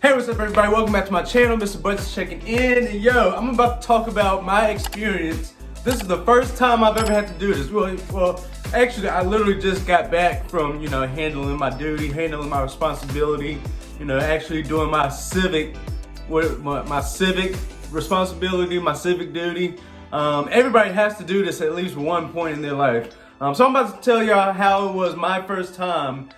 Hey, what's up everybody? Welcome back to my channel. Mr. Butts checking in. And yo, I'm about to talk about my experience. This is the first time I've ever had to do this. Well, actually, I literally just got back from, handling my duty, handling my responsibility, actually doing my civic responsibility, my civic duty. Everybody has to do this at least one point in their life. So I'm about to tell y'all how it was my first time,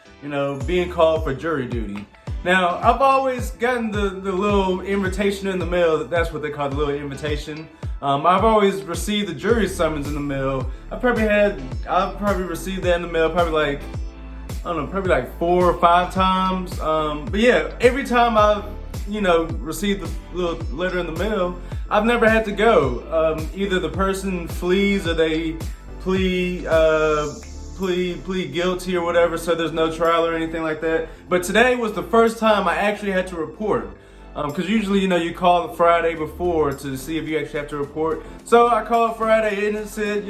being called for jury duty. Now, I've always gotten the little invitation in the mail. That's what they call the little invitation. I've always received the jury summons in the mail. I've probably received that in the mail probably like 4 or 5 times. But yeah, every time I've, received the little letter in the mail, I've never had to go. Either the person flees or they plead guilty or whatever, so there's no trial or anything like that. But today was the first time I actually had to report. Because usually, you call the Friday before to see if you actually have to report. So I called Friday and it said,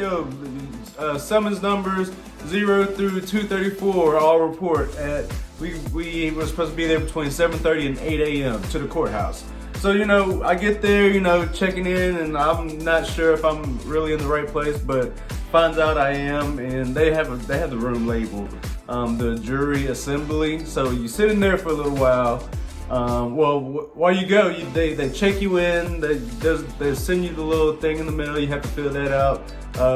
summons numbers 0 through 234 all report at, we were supposed to be there between 7:30 and 8 a.m. to the courthouse. So, I get there, checking in, and I'm not sure if I'm really in the right place, but finds out I am, and they have the room labeled the jury assembly. So you sit in there for a little while. While you go, they check you in. They send you the little thing in the mail. You have to fill that out.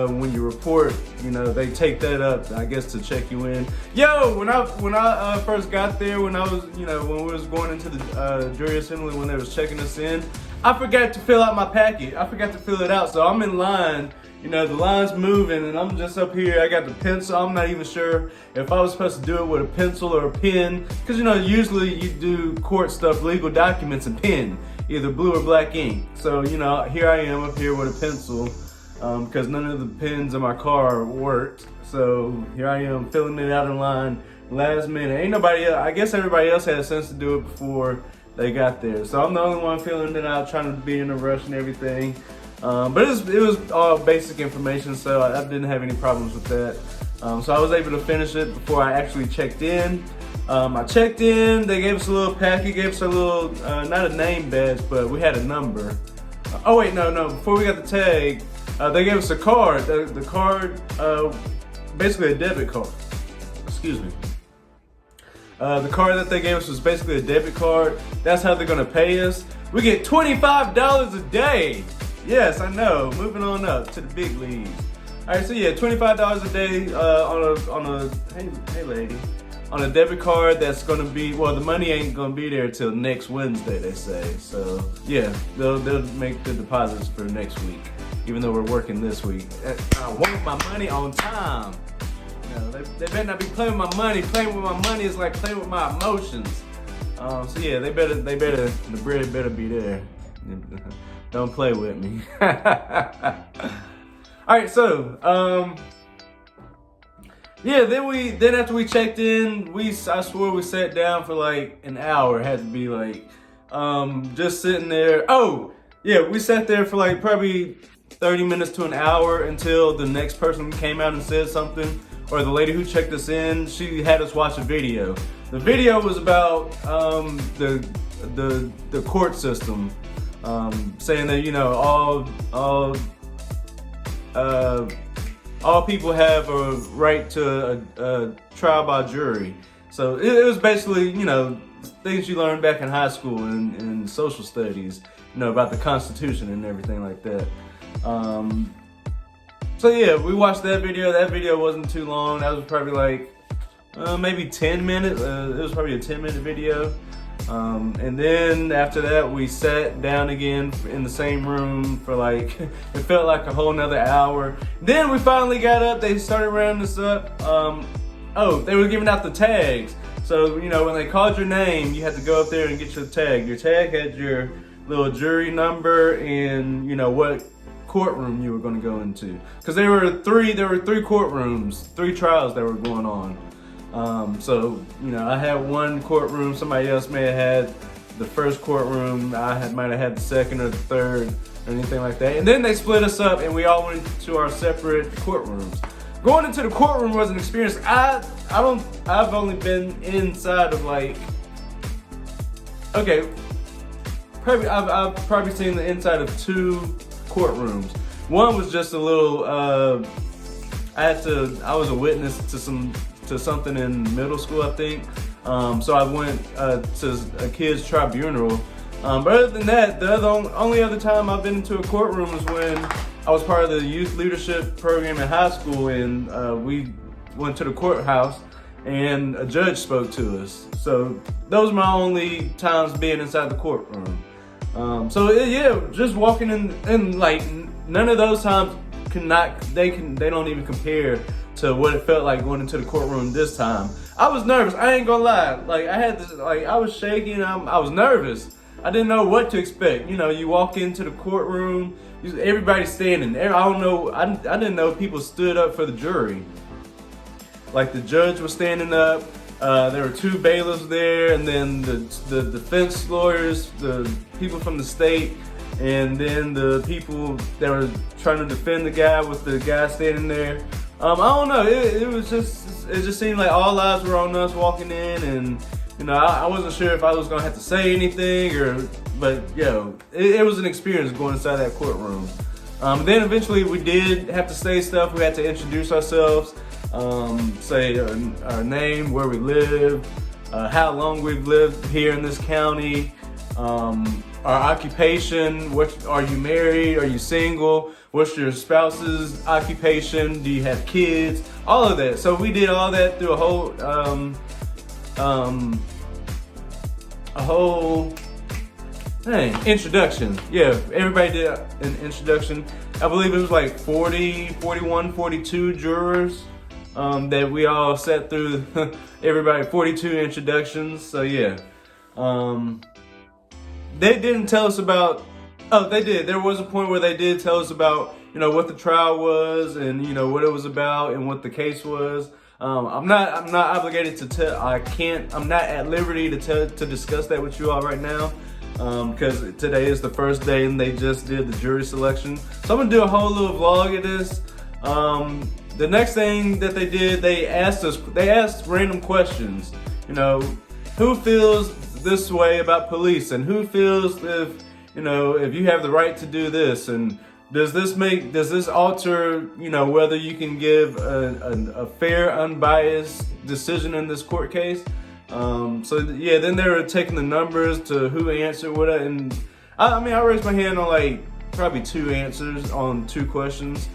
When you report, they take that up, I guess, to check you in. Yo, when I first got there, when I was, when we was going into the jury assembly, when they was checking us in, I forgot to fill out my packet. I forgot to fill it out, so I'm in line. The line's moving and I'm just up here. I got the pencil. I'm not even sure if I was supposed to do it with a pencil or a pen. Because, usually you do court stuff, legal documents, and pen, either blue or black ink. So, here I am up here with a pencil because none of the pens in my car worked. So here I am filling it out in line last minute. Ain't nobody else. I guess everybody else had a sense to do it before they got there. So I'm the only one filling it out, trying to be in a rush and everything. But it was all basic information, so I didn't have any problems with that. So I was able to finish it before I actually checked in. I checked in, they gave us a little packet, gave us a little, not a name badge, but we had a number. Oh wait, no, before we got the tag, they gave us a card. The card, basically a debit card. Excuse me. The card that they gave us was basically a debit card. That's how they're gonna pay us. We get $25 a day. Yes, I know. Moving on up to the big leagues. All right, so yeah, $25 a day on a debit card that's gonna be, the money ain't gonna be there till next Wednesday, they say. So yeah, they'll make the deposits for next week, even though we're working this week. I want my money on time. They better not be playing with my money. Playing with my money is like playing with my emotions. So yeah, the bread better be there. Don't play with me. All right, so then after we checked in, I swore we sat down for like an hour. It had to be like just sitting there. Oh yeah, we sat there for like probably 30 minutes to an hour until the next person came out and said something, or the lady who checked us in, she had us watch a video. The video was about the court system. Saying that all people have a right to a trial by jury. So it was basically things you learned back in high school and in social studies, about the Constitution and everything like that. So yeah, we watched that video. That video wasn't too long. That was probably like maybe 10 minutes. It was probably a 10-minute video. And then after that, we sat down again in the same room for like, it felt like a whole nother hour. Then we finally got up, they started rounding us up. They were giving out the tags. So, when they called your name, you had to go up there and get your tag. Your tag had your little jury number and, what courtroom you were going to go into. Because there were three courtrooms, 3 trials that were going on. So, I had one courtroom, somebody else may have had the first courtroom, might have had the second or the third, or anything like that. And then they split us up and we all went to our separate courtrooms. Going into the courtroom was an experience. I've only been inside of like Okay, I've probably seen the inside of 2 courtrooms. One was just a little. I was a witness to something in middle school, I think. So I went to a kid's tribunal. But other than that, the only other time I've been into a courtroom was when I was part of the youth leadership program in high school, and we went to the courthouse and a judge spoke to us. So those are my only times being inside the courtroom. Just walking in like none of those times they don't even compare to what it felt like going into the courtroom this time. I was nervous. I ain't gonna lie. Like I was shaking. I was nervous. I didn't know what to expect. You know, you walk into the courtroom, everybody's standing. I don't know. I didn't know people stood up for the jury. Like the judge was standing up. There were 2 bailiffs there, and then the defense lawyers, the people from the state, and then the people that were trying to defend the guy with the guy standing there. I don't know. It just seemed like all eyes were on us walking in, and you know, I wasn't sure if I was gonna have to say anything but it was an experience going inside that courtroom. Then eventually we did have to say stuff. We had to introduce ourselves, say our name, where we live, how long we've lived here in this county, our occupation. Are you married? Are you single? What's your spouse's occupation? Do you have kids? All of that. So we did all that through a whole introduction. Yeah, everybody did an introduction. I believe it was like 41, 42 jurors that we all sat through. Everybody, 42 introductions. So yeah. They didn't tell us about. Oh, they did. There was a point where they did tell us about, you know, what the trial was and, you know, what it was about and what the case was. I'm not obligated to tell. I'm not at liberty to discuss that with you all right now, because today is the first day and they just did the jury selection. So I'm gonna do a whole little vlog of this. The next thing that they did, they asked random questions. You know, who feels this way about police, and who feels if you have the right to do this, and does this alter, you know, whether you can give a fair, unbiased decision in this court case? Then they were taking the numbers to who answered what, and I raised my hand on like probably 2 answers on 2 questions.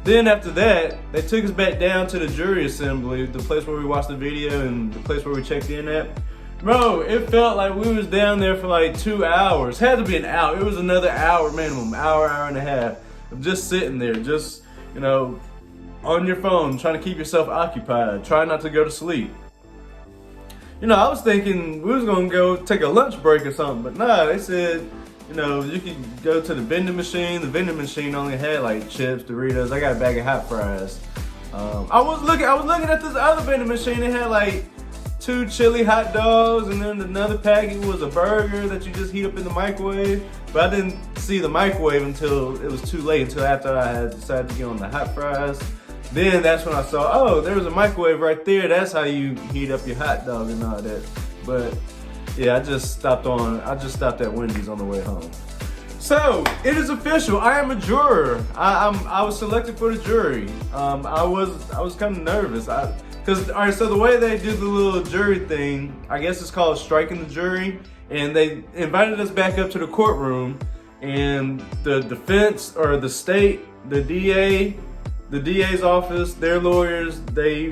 Then after that, they took us back down to the jury assembly, the place where we watched the video and the place where we checked in at. Bro, it felt like we was down there for like 2 hours. Had to be an hour. It was another hour minimum, hour and a half of just sitting there, just, you know, on your phone, trying to keep yourself occupied, trying not to go to sleep. You know, I was thinking we was gonna go take a lunch break or something, but nah, they said, you know, you could go to the vending machine. The vending machine only had like chips, Doritos. I got a bag of hot fries. I was looking at this other vending machine. It had like 2 chili hot dogs, and then another packet was a burger that you just heat up in the microwave. But I didn't see the microwave until it was too late, until after I had decided to get on the hot fries. Then that's when I saw, oh, there was a microwave right there. That's how you heat up your hot dog and all that. But yeah, I just stopped at Wendy's on the way home. So it is official. I am a juror. I was selected for the jury. I was kind of nervous. Because all right, so the way they do the little jury thing, I guess it's called striking the jury, and they invited us back up to the courtroom, and the defense or the state, the DA's office, their lawyers, they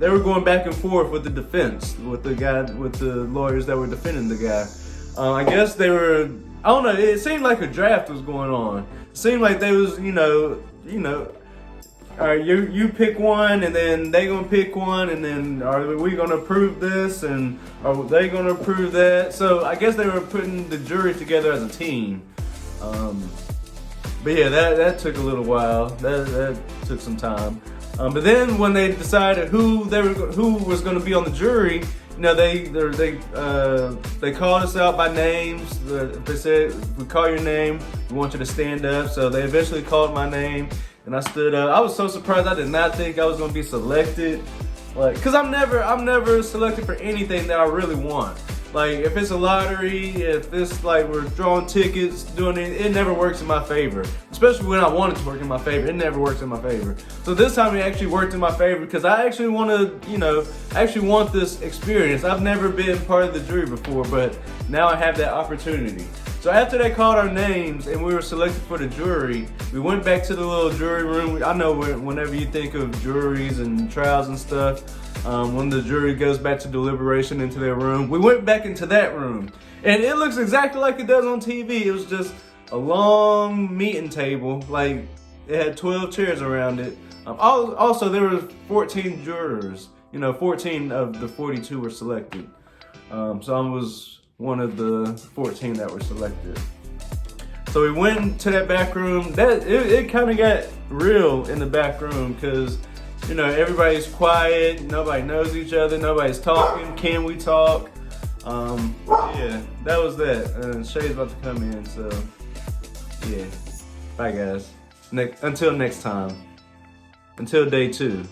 were going back and forth with the defense, with the lawyers that were defending the guy. I guess they were, I don't know, it seemed like a draft was going on. It seemed like they was, you know, all right, you pick one, and then they gonna pick one, and then are we gonna approve this, and are they gonna approve that? So I guess they were putting the jury together as a team. But yeah, that took a little while. That took some time. But then when they decided who was gonna be on the jury, you know, they called us out by names. They said, if we call your name, we want you to stand up. So they eventually called my name. And I stood up. I was so surprised. I did not think I was gonna be selected, like, cause I'm never selected for anything that I really want. Like, if it's a lottery, if it's like we're drawing tickets, doing it never works in my favor. Especially when I want it to work in my favor, it never works in my favor. So this time it actually worked in my favor because I actually want to, I actually want this experience. I've never been part of the jury before, but now I have that opportunity. So after they called our names and we were selected for the jury, we went back to the little jury room. I know whenever you think of juries and trials and stuff, when the jury goes back to deliberation into their room, we went back into that room. And it looks exactly like it does on TV. It was just a long meeting table. Like, it had 12 chairs around it. Also, there were 14 jurors. 14 of the 42 were selected. So I was one of the 14 that were selected. So we went to that back room. It kind of got real in the back room because everybody's quiet, nobody knows each other, nobody's talking. Can we talk? Yeah, that was that. And Shay's about to come in, so yeah. Bye guys. Until next time. Until day 2.